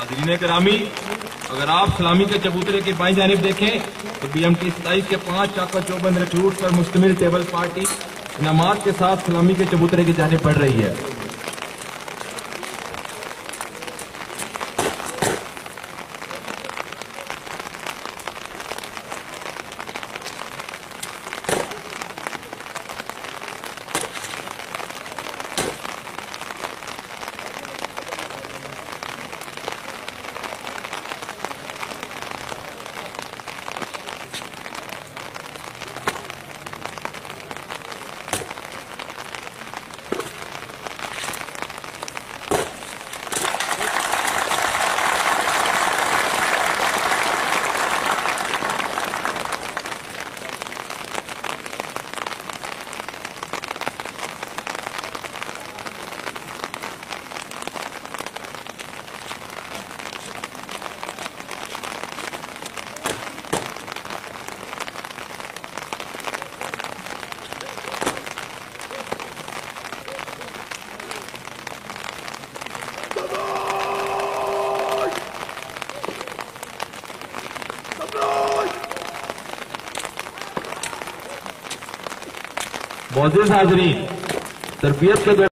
नाज़रीन करामी, अगर आप सलामी के चबूतरे की बाईं जानिब देखें तो BMT 27 के 5 चाका चौबंद रिक्रूट पर मुश्तमिल टेबल पार्टी इनामात के साथ सलामी के चबूतरे की जानिब बढ़ रही है। बहुत हाज़रीन, तरबियत के